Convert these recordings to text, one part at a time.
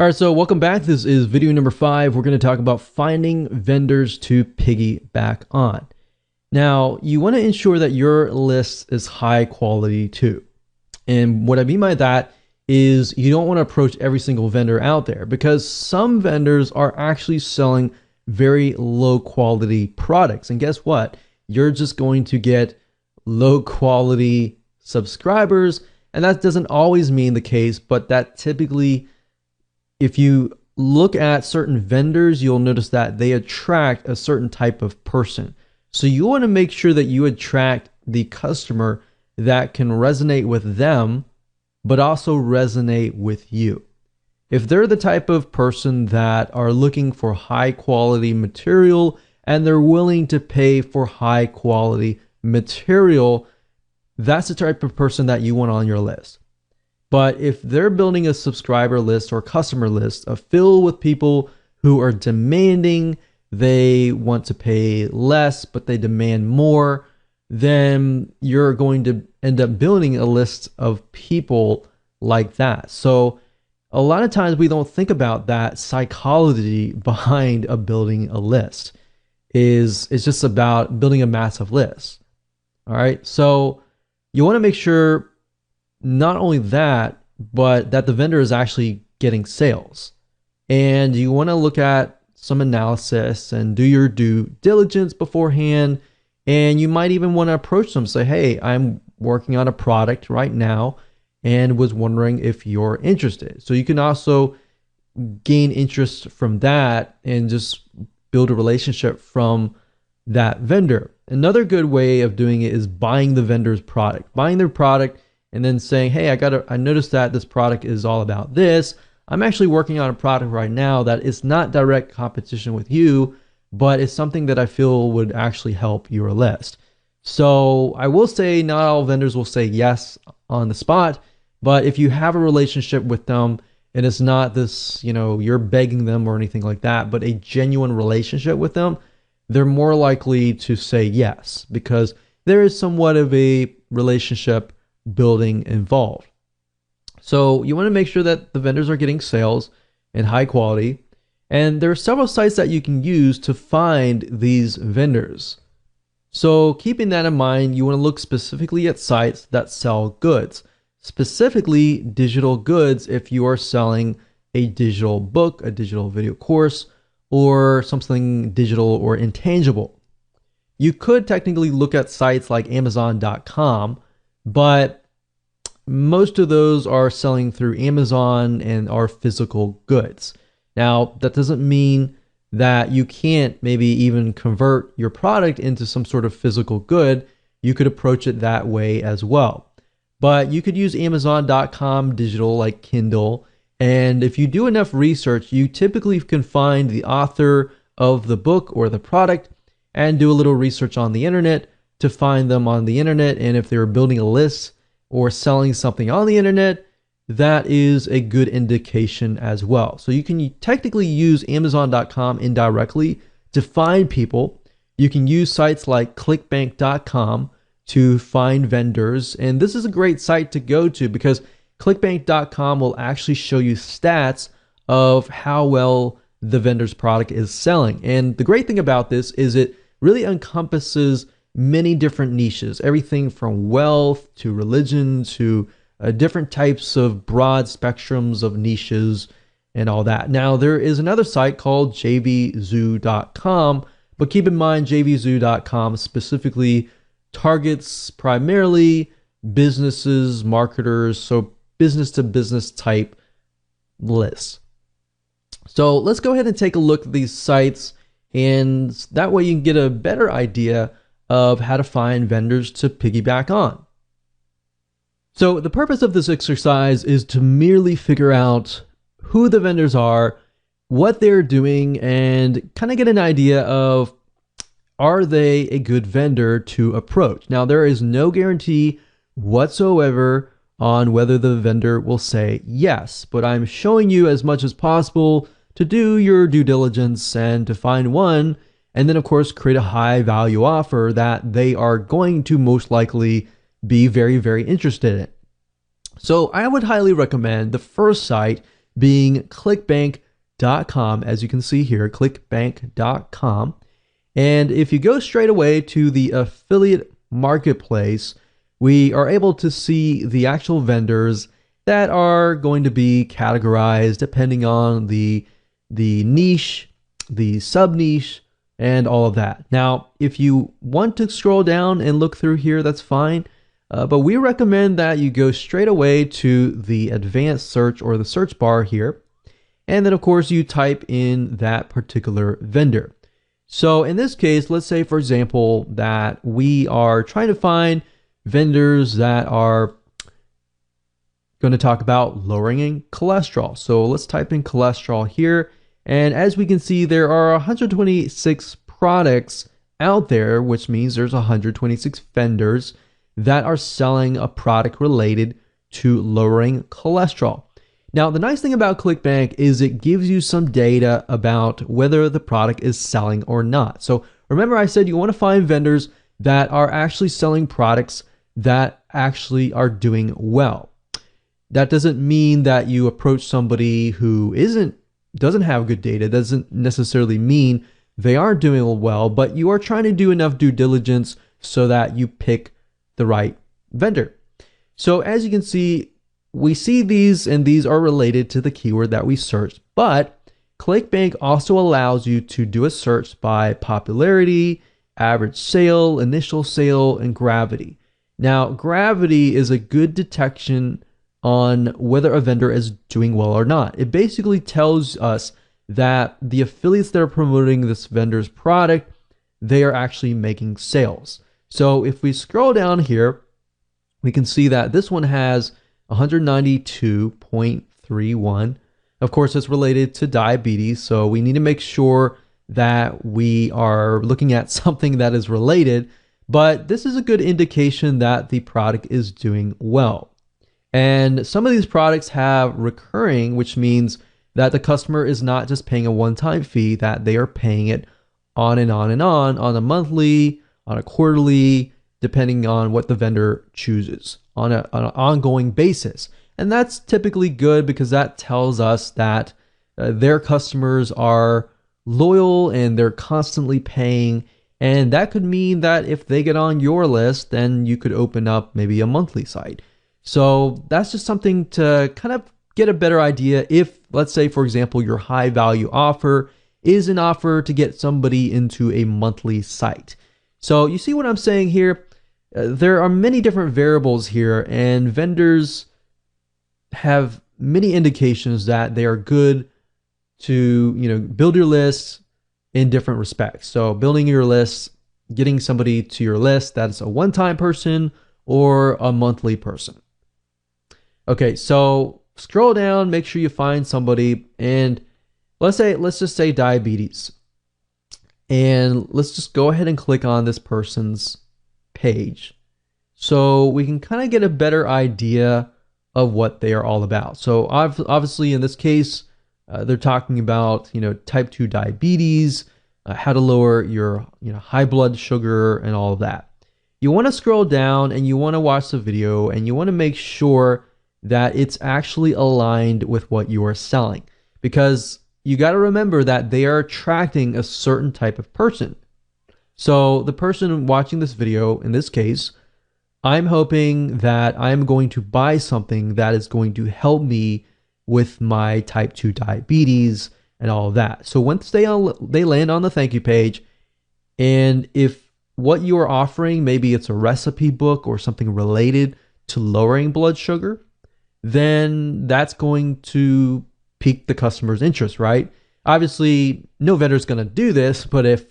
All right, so welcome back. This is video number 5. We're going to talk about finding vendors to piggyback on. Now, you want to ensure that your list is high quality too. And what I mean by that is you don't want to approach every single vendor out there because some vendors are actually selling very low quality products. And guess what? You're just going to get low quality subscribers. And that doesn't always mean the case, but that typically, if you look at certain vendors, you'll notice that they attract a certain type of person. So you want to make sure that you attract the customer that can resonate with them, but also resonate with you. If they're the type of person that are looking for high quality material and they're willing to pay for high quality material, that's the type of person that you want on your list. But if they're building a subscriber list or customer list filled with people who are demanding, they want to pay less, but they demand more, then you're going to end up building a list of people like that. So a lot of times we don't think about that psychology behind building a list. It's just about building a massive list. All right. So you want to make sure not only that, but that the vendor is actually getting sales. And you want to look at some analysis and do your due diligence beforehand. And you might even want to approach them, say, hey, I'm working on a product right now and was wondering if you're interested. So you can also gain interest from that and just build a relationship from that vendor. Another good way of doing it is buying the vendor's product, buying their product and then saying, hey, I noticed that this product is all about this. I'm actually working on a product right now that is not direct competition with you, but it's something that I feel would actually help your list. So I will say not all vendors will say yes on the spot, but if you have a relationship with them and it's not this, you're begging them or anything like that, but a genuine relationship with them, they're more likely to say yes because there is somewhat of a relationship building involved. So you want to make sure that the vendors are getting sales and high quality. And there are several sites that you can use to find these vendors. So keeping that in mind, you want to look specifically at sites that sell goods, specifically digital goods if you are selling a digital book, a digital video course, or something digital or intangible. You could technically look at sites like Amazon.com, but most of those are selling through Amazon and are physical goods. Now, that doesn't mean that you can't maybe even convert your product into some sort of physical good. You could approach it that way as well. But you could use Amazon.com digital like Kindle. And if you do enough research, you typically can find the author of the book or the product and do a little research on the internet to find them on the internet. And if they're building a list or selling something on the internet, that is a good indication as well. So you can technically use Amazon.com indirectly to find people. You can use sites like clickbank.com to find vendors. And this is a great site to go to because clickbank.com will actually show you stats of how well the vendor's product is selling. And the great thing about this is it really encompasses many different niches, everything from wealth to religion to different types of broad spectrums of niches and all that. Now, there is another site called jvzoo.com, but keep in mind jvzoo.com specifically targets primarily businesses, marketers, so business to business type lists. So let's go ahead and take a look at these sites, and that way you can get a better idea of how to find vendors to piggyback on. So the purpose of this exercise is to merely figure out who the vendors are, what they're doing, and kind of get an idea of, are they a good vendor to approach? Now, there is no guarantee whatsoever on whether the vendor will say yes, but I'm showing you as much as possible to do your due diligence and to find one, and then of course create a high value offer that they are going to most likely be very, very interested in. So I would highly recommend the first site being clickbank.com, as you can see here, clickbank.com. And if you go straight away to the affiliate marketplace, we are able to see the actual vendors that are going to be categorized depending on the niche, the sub niche, and all of that. Now, if you want to scroll down and look through here, that's fine. But we recommend that you go straight away to the advanced search or the search bar here. And then of course you type in that particular vendor. So in this case, let's say for example, that we are trying to find vendors that are going to talk about lowering cholesterol. So let's type in cholesterol here. And as we can see, there are 126 products out there, which means there's 126 vendors that are selling a product related to lowering cholesterol. Now, the nice thing about ClickBank is it gives you some data about whether the product is selling or not. So remember I said you want to find vendors that are actually selling products that actually are doing well. That doesn't mean that you approach somebody who doesn't have good data. Doesn't necessarily mean they aren't doing well, but you are trying to do enough due diligence so that you pick the right vendor. So as you can see, we see these and these are related to the keyword that we searched, but ClickBank also allows you to do a search by popularity, average sale, initial sale, and gravity. Now, gravity is a good detection on whether a vendor is doing well or not. It basically tells us that the affiliates that are promoting this vendor's product, they are actually making sales. So if we scroll down here, we can see that this one has 192.31. Of course, it's related to diabetes, so we need to make sure that we are looking at something that is related, but this is a good indication that the product is doing well. And some of these products have recurring, which means that the customer is not just paying a one-time fee, that they are paying it on and on and on a monthly, on a quarterly, depending on what the vendor chooses, on an ongoing basis. And that's typically good because that tells us that their customers are loyal and they're constantly paying. And that could mean that if they get on your list, then you could open up maybe a monthly site. So that's just something to kind of get a better idea if, let's say, for example, your high value offer is an offer to get somebody into a monthly site. So you see what I'm saying here? There are many different variables here, and vendors have many indications that they are good to, build your lists in different respects. So building your lists, getting somebody to your list that's a one-time person or a monthly person. Okay, so scroll down, make sure you find somebody, and let's just say diabetes. And let's just go ahead and click on this person's page so we can kind of get a better idea of what they are all about. So obviously in this case, they're talking about, type 2 diabetes, how to lower your, high blood sugar and all of that. You want to scroll down and you want to watch the video and you want to make sure that it's actually aligned with what you are selling, because you got to remember that they are attracting a certain type of person. So the person watching this video, in this case, I'm hoping that I'm going to buy something that is going to help me with my type 2 diabetes and all of that. So once they land on the thank you page, and if what you are offering, maybe it's a recipe book or something related to lowering blood sugar, then that's going to pique the customer's interest, right? Obviously, no vendor is going to do this, but if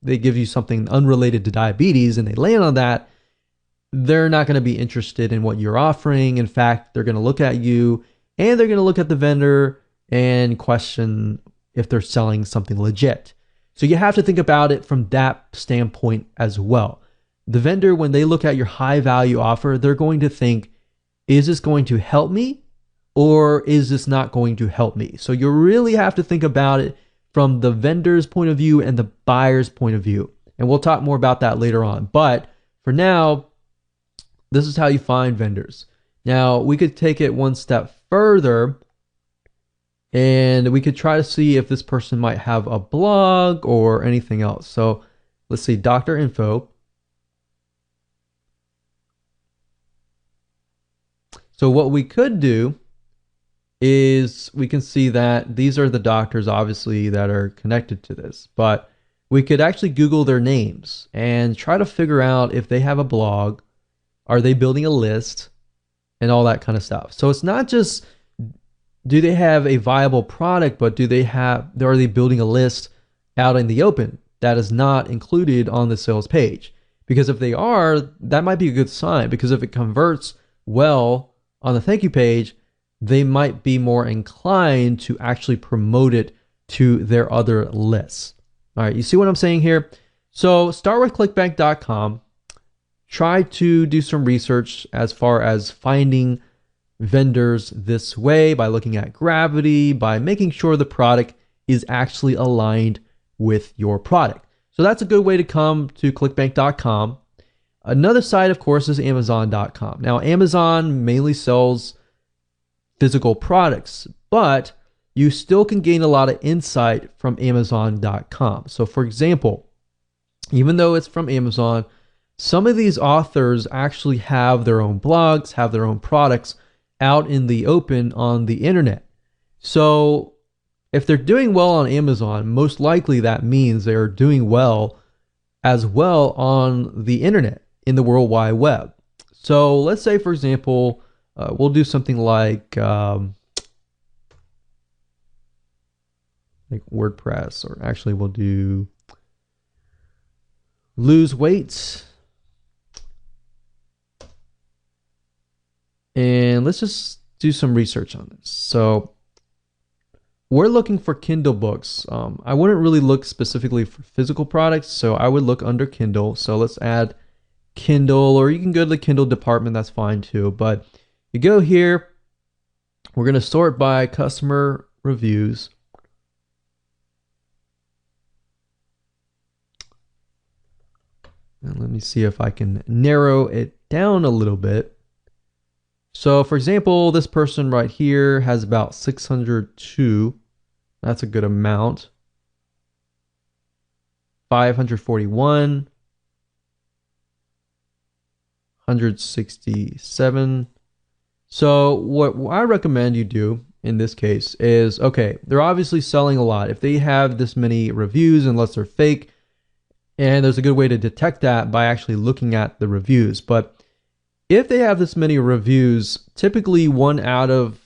they give you something unrelated to diabetes and they land on that, they're not going to be interested in what you're offering. In fact, they're going to look at you and they're going to look at the vendor and question if they're selling something legit. So you have to think about it from that standpoint as well. The vendor, when they look at your high value offer, they're going to think, is this going to help me or is this not going to help me? So you really have to think about it from the vendor's point of view and the buyer's point of view. And we'll talk more about that later on. But for now, this is how you find vendors. Now, we could take it one step further And we could try to see if this person might have a blog or anything else. So let's see, doctor info. So what we could do is we can see that these are the doctors, obviously, that are connected to this. But we could actually Google their names and try to figure out if they have a blog, are they building a list, and all that kind of stuff. So it's not just do they have a viable product, but are they building a list out in the open that is not included on the sales page? Because if they are, that might be a good sign, because if it converts well on the thank you page, they might be more inclined to actually promote it to their other lists. All right, you see what I'm saying here? So start with clickbank.com. Try to do some research as far as finding vendors this way by looking at gravity, by making sure the product is actually aligned with your product. So that's a good way to come to clickbank.com. Another site, of course, is amazon.com. Now, Amazon mainly sells physical products, but you still can gain a lot of insight from amazon.com. So for example, even though it's from Amazon, some of these authors actually have their own blogs, have their own products out in the open on the internet. So if they're doing well on Amazon, most likely that means they're doing well as well on the internet, in the World Wide Web. So let's say, for example, we'll do something like WordPress, or actually we'll do lose weight. And let's just do some research on this. So we're looking for Kindle books. I wouldn't really look specifically for physical products, so I would look under Kindle. So let's add Kindle, or you can go to the Kindle department, that's fine too. But you go here, we're going to sort by customer reviews. And let me see if I can narrow it down a little bit. So for example, this person right here has about 602. That's a good amount. 541. 167. So what I recommend you do in this case is, okay, they're obviously selling a lot. If they have this many reviews, unless they're fake, and there's a good way to detect that by actually looking at the reviews. But if they have this many reviews, typically 1 out of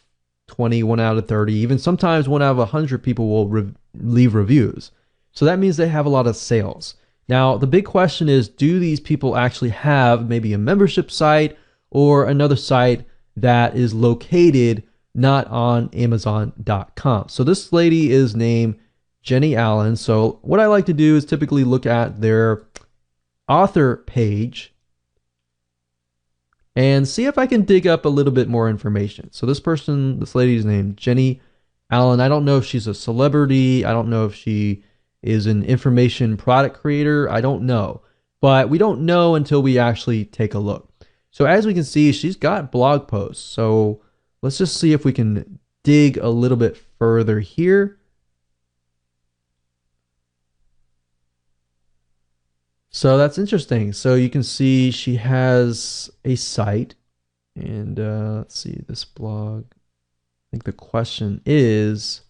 20, 1 out of 30, even sometimes 1 out of 100 people will leave reviews. So that means they have a lot of sales. Now, the big question is, do these people actually have maybe a membership site or another site that is located not on Amazon.com? So this lady is named Jenny Allen. So what I like to do is typically look at their author page and see if I can dig up a little bit more information. So this lady's named Jenny Allen. I don't know if she's a celebrity. I don't know if she is an information product creator. I don't know. But we don't know until we actually take a look. So as we can see, she's got blog posts. So let's just see if we can dig a little bit further here. So that's interesting. So you can see she has a site, and let's see this blog. I think the question is,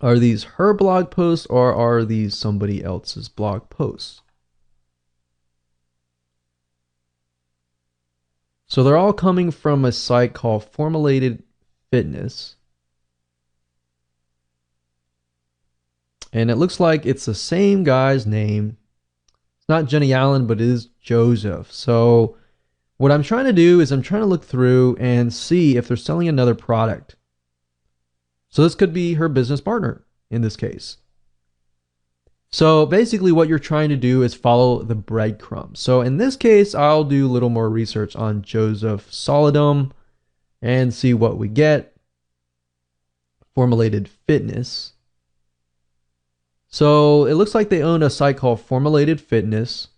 are these her blog posts or are these somebody else's blog posts? So they're all coming from a site called Formulated Fitness. And it looks like it's the same guy's name. Not Jenny Allen, but it is Joseph. So what I'm trying to do is I'm trying to look through and see if they're selling another product. So this could be her business partner in this case. So basically what you're trying to do is follow the breadcrumbs. So in this case, I'll do a little more research on Joseph Solidum and see what we get. Formulated Fitness. So it looks like they own a site called Formulated Fitness,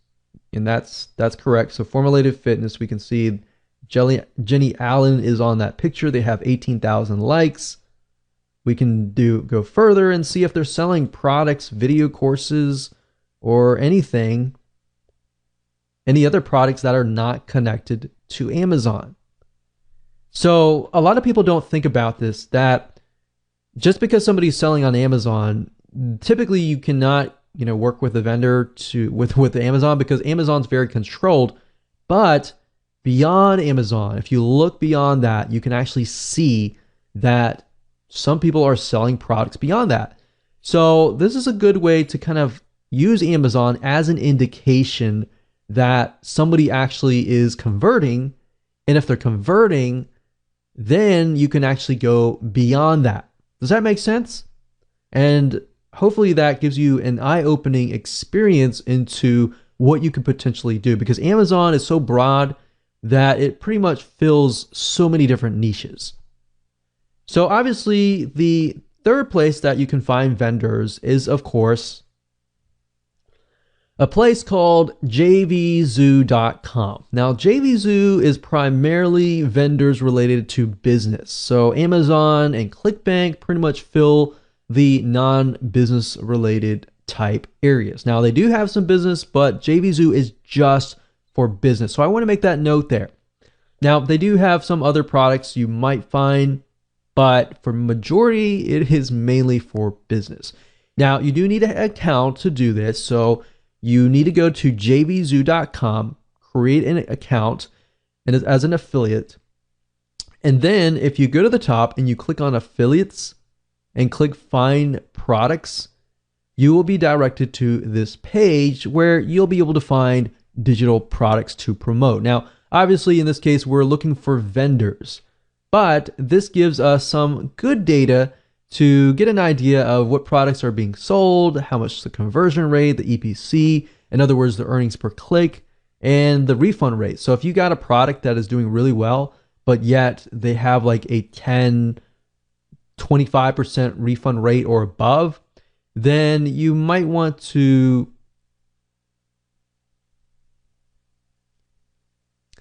and that's correct. So Formulated Fitness, we can see Jenny Allen is on that picture. They have 18,000 likes. We can go further and see if they're selling products, video courses, or anything, any other products that are not connected to Amazon. So a lot of people don't think about this, that just because somebody's selling on Amazon, typically you cannot, work with a vendor with Amazon, because Amazon's very controlled. But beyond Amazon, if you look beyond that, you can actually see that some people are selling products beyond that. So this is a good way to kind of use Amazon as an indication that somebody actually is converting. And if they're converting, then you can actually go beyond that. Does that make sense? And hopefully that gives you an eye-opening experience into what you could potentially do, because Amazon is so broad that it pretty much fills so many different niches. So obviously the third place that you can find vendors is, of course, a place called jvzoo.com. Now, JVZoo is primarily vendors related to business. So Amazon and ClickBank pretty much fill the non-business related type areas. Now, they do have some business, but JVZoo is just for business. So I want to make that note there. Now, they do have some other products you might find, but for majority, it is mainly for business. Now, you do need an account to do this. So you need to go to jvzoo.com, create an account and as an affiliate. And then if you go to the top and you click on affiliates and click find products, you will be directed to this page where you'll be able to find digital products to promote. Now, obviously in this case, we're looking for vendors, but this gives us some good data to get an idea of what products are being sold, how much the conversion rate, the EPC, in other words, the earnings per click, and the refund rate. So if you got a product that is doing really well, but yet they have like a 10, 25% refund rate or above, then you might want to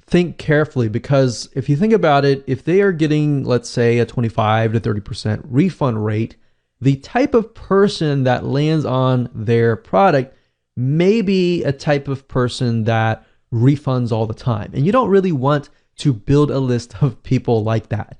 think carefully, because if you think about it, if they are getting, let's say, a 25 to 30% refund rate, the type of person that lands on their product may be a type of person that refunds all the time. And you don't really want to build a list of people like that,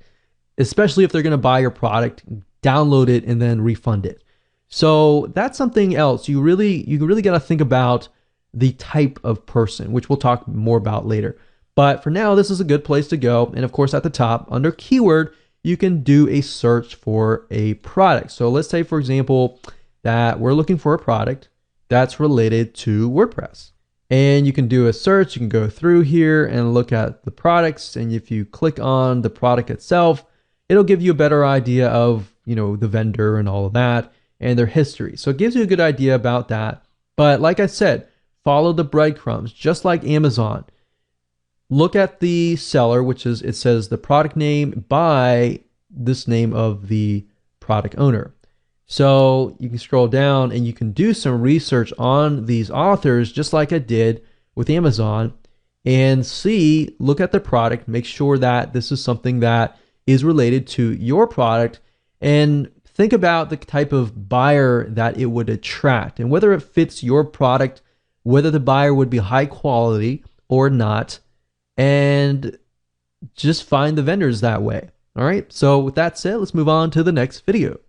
especially if they're going to buy your product, download it, and then refund it. So that's something else. You really got to think about the type of person, which we'll talk more about later. But for now, this is a good place to go. And of course, at the top, under keyword, you can do a search for a product. So let's say, for example, that we're looking for a product that's related to WordPress. And you can do a search. You can go through here and look at the products. And if you click on the product itself, it'll give you a better idea of, the vendor and all of that and their history. So it gives you a good idea about that. But like I said, follow the breadcrumbs, just like Amazon. Look at the seller, which is, it says the product name by this name of the product owner. So you can scroll down and you can do some research on these authors, just like I did with Amazon, and look at the product, make sure that this is something that is related to your product, and think about the type of buyer that it would attract and whether it fits your product, whether the buyer would be high quality or not. And just find the vendors that way. All right. So with that said, let's move on to the next video.